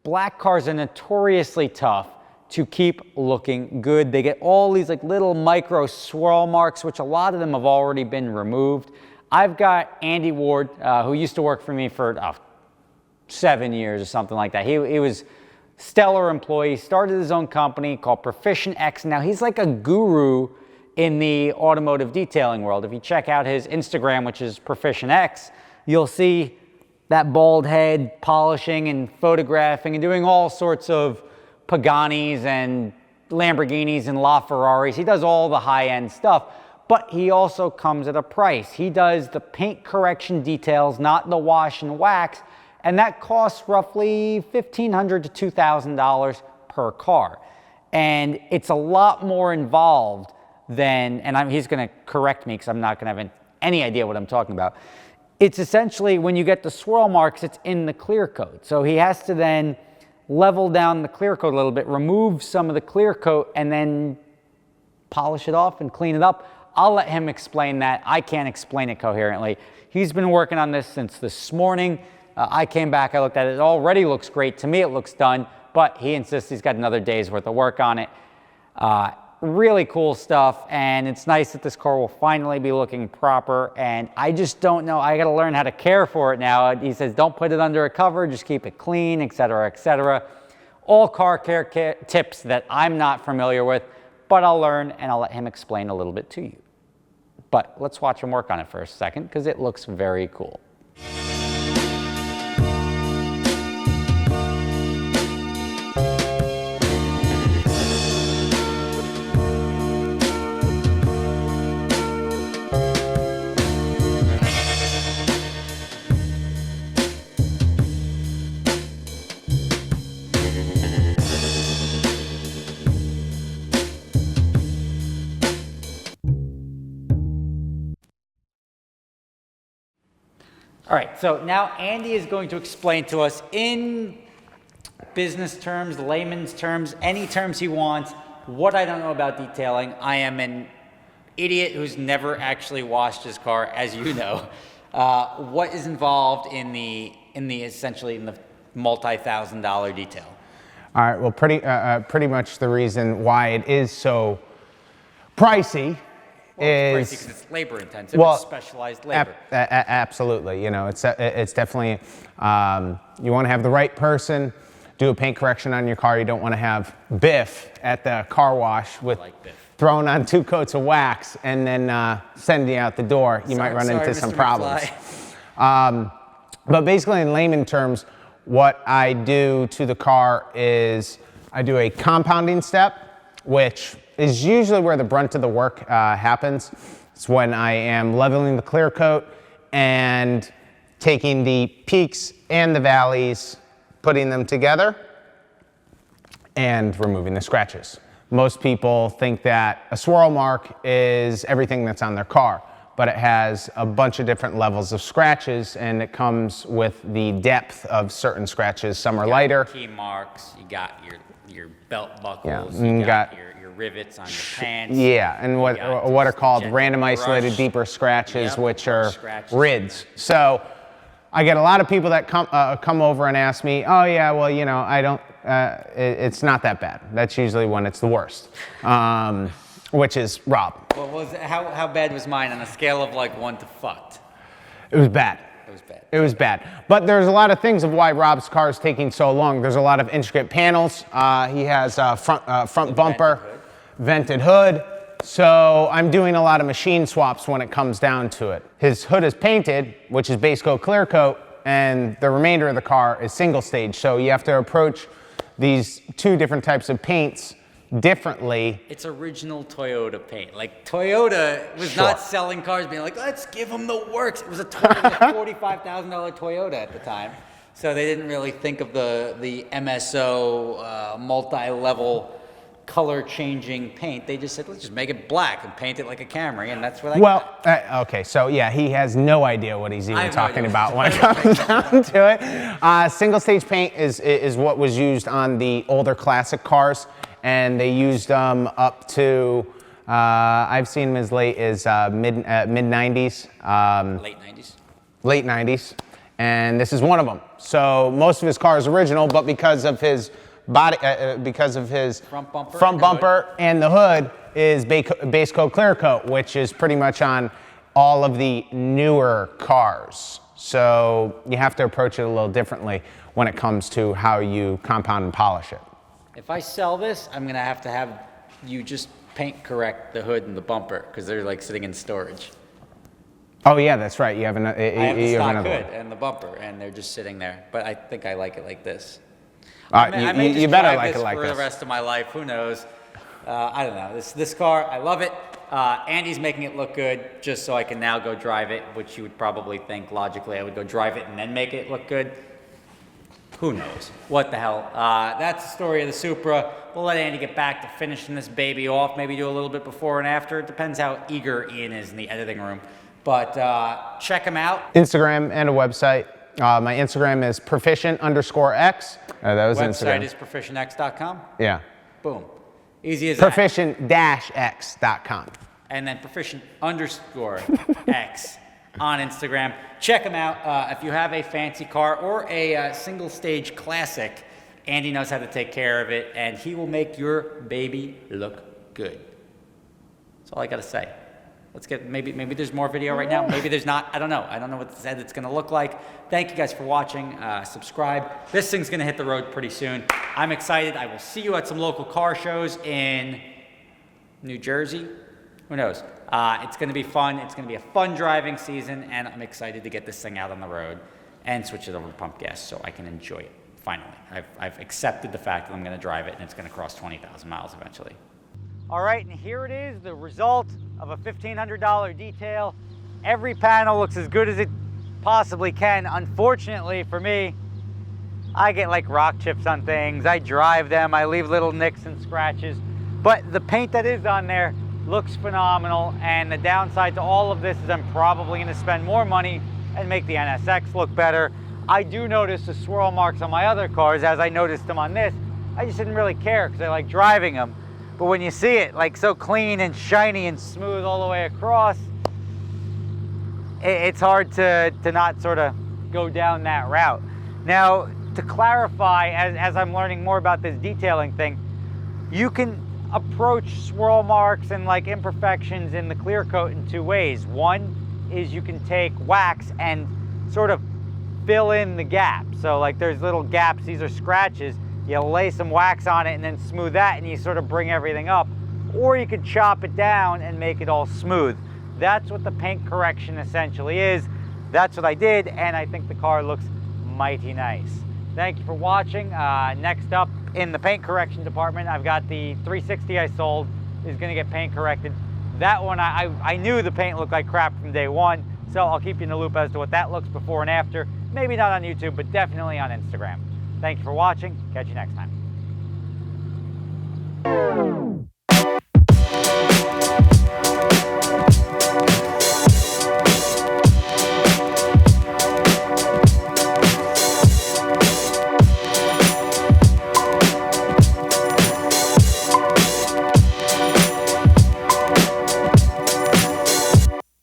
black cars are notoriously tough to keep looking good. They get all these like little micro swirl marks, which a lot of them have already been removed. I've got Andy Ward, who used to work for me for 7 years or something like that. He was stellar employee, started his own company called Proficient X. Now he's like a guru in the automotive detailing world. If you check out his Instagram, which is Proficient X, you'll see that bald head polishing and photographing and doing all sorts of Paganis and Lamborghinis and LaFerraris. He does all the high-end stuff, but he also comes at a price. He does the paint correction details, not the wash and wax, and that costs roughly $1,500 to $2,000 per car. And it's a lot more involved than, and he's gonna correct me because I'm not gonna have any idea what I'm talking about. It's essentially when you get the swirl marks, it's in the clear coat. So he has to then level down the clear coat a little bit, remove some of the clear coat, and then polish it off and clean it up. I'll let him explain that. I can't explain it coherently. He's been working on this since this morning. I came back, I looked at it. It already looks great. To me, it looks done, but he insists he's got another day's worth of work on it. Really cool stuff, and it's nice that this car will finally be looking proper, and I just don't know. I got to learn how to care for it now. He says, don't put it under a cover, just keep it clean, etc., etc. All car care tips that I'm not familiar with, but I'll learn, and I'll let him explain a little bit to you. But let's watch him work on it for a second, because it looks very cool. All right, so now Andy is going to explain to us in business terms, layman's terms, any terms he wants, what I don't know about detailing. I am an idiot who's never actually washed his car, as you know. What is involved in the essentially in the multi-$1,000 detail? All right, well, pretty much the reason why it is so pricey is because it's labor intensive. Well, it's specialized labor. Absolutely. You know, it's definitely you want to have the right person do a paint correction on your car. You don't want to have Biff at the car wash with throwing on 2 coats of wax and then sending you out the door. You might run into some problems. But basically, in layman terms, what I do to the car is I do a compounding step, which is usually where the brunt of the work happens. It's when I am leveling the clear coat and taking the peaks and the valleys, putting them together, and removing the scratches. Most people think that a swirl mark is everything that's on their car, but it has a bunch of different levels of scratches, and it comes with the depth of certain scratches. Some are lighter. Key marks, you got your belt buckles, you got your rivets on your pants. Yeah, and what are called random isolated deeper scratches, which are rids. So I get a lot of people that come over and ask me, oh yeah, well, you know, I don't, it's not that bad. That's usually when it's the worst, which is Rob. Well, how bad was mine on a scale of like 1 to fucked? It was bad. It was bad. It was bad. But there's a lot of things of why Rob's car is taking so long. There's a lot of intricate panels. He has front bumper, vented hood. So I'm doing a lot of machine swaps when it comes down to it. His hood is painted, which is base coat, clear coat, and the remainder of the car is single stage. So you have to approach these 2 different types of paints differently. It's original Toyota paint. Like Toyota was not selling cars being like, let's give them the works. It was a $45,000 Toyota at the time. So they didn't really think of the MSO multi-level color changing paint. They just said, let's just make it black and paint it like a Camry, and that's where they got. Okay, so yeah, he has no idea what he's even talking about when it comes down to it. Single stage paint is what was used on the older classic cars, and they used them up to, I've seen them as late as mid 90s. Late 90s. Late 90s. and this is one of them. So most of his car is original, but because of his body, because of his front bumper and the hood is base coat clear coat, which is pretty much on all of the newer cars. So you have to approach it a little differently when it comes to how you compound and polish it. If I sell this, I'm gonna have to have you just paint correct the hood and the bumper because they're like sitting in storage. Oh yeah, that's right. You have, I have the stock hood one. and the bumper, and they're just sitting there. But I think I like it like this. You better like it like for this. the rest of my life. Who knows? I don't know. This car, I love it. Andy's making it look good just so I can now go drive it, which you would probably think logically I would go drive it and then make it look good. Who knows? What the hell? That's the story of the Supra. We'll let Andy get back to finishing this baby off. Maybe do a little bit before and after. It depends how eager Ian is in the editing room. But check him out. Instagram and a website. My Instagram is proficient_x. That was Website Instagram. is proficientx.com. Yeah. Boom. Easy as that. Proficient-x.com. And then proficient_x on Instagram. Check them out. If you have a fancy car or a single stage classic, Andy knows how to take care of it, and he will make your baby look good. That's all I gotta say. Let's get, maybe there's more video right now. Maybe there's not. I don't know. I don't know what this edit's gonna look like. Thank you guys for watching. Subscribe. This thing's gonna hit the road pretty soon. I'm excited. I will see you at some local car shows in New Jersey. Who knows? It's gonna be fun. It's gonna be a fun driving season, and I'm excited to get this thing out on the road and switch it over to pump gas so I can enjoy it. Finally, I've accepted the fact that I'm gonna drive it, and it's gonna cross 20,000 miles eventually. All right, and here it is, the result of a $1,500 detail. Every panel looks as good as it possibly can. Unfortunately for me, I get like rock chips on things. I drive them, I leave little nicks and scratches. But the paint that is on there looks phenomenal, and the downside to all of this is I'm probably gonna spend more money and make the NSX look better. I do notice the swirl marks on my other cars as I noticed them on this. I just didn't really care because I like driving them. But when you see it like so clean and shiny and smooth all the way across, it's hard to not sort of go down that route. Now, to clarify, as I'm learning more about this detailing thing, you can approach swirl marks and like imperfections in the clear coat in two ways. One is you can take wax and sort of fill in the gaps. So like there's little gaps, these are scratches. You lay some wax on it and then smooth that, and you sort of bring everything up. Or you could chop it down and make it all smooth. That's what the paint correction essentially is. That's what I did, and I think the car looks mighty nice. Thank you for watching. Next up in the paint correction department, I've got the 360 I sold is gonna get paint corrected. That one, I knew the paint looked like crap from day one, so I'll keep you in the loop as to what that looks before and after. Maybe not on YouTube, but definitely on Instagram. Thank you for watching. Catch you next time.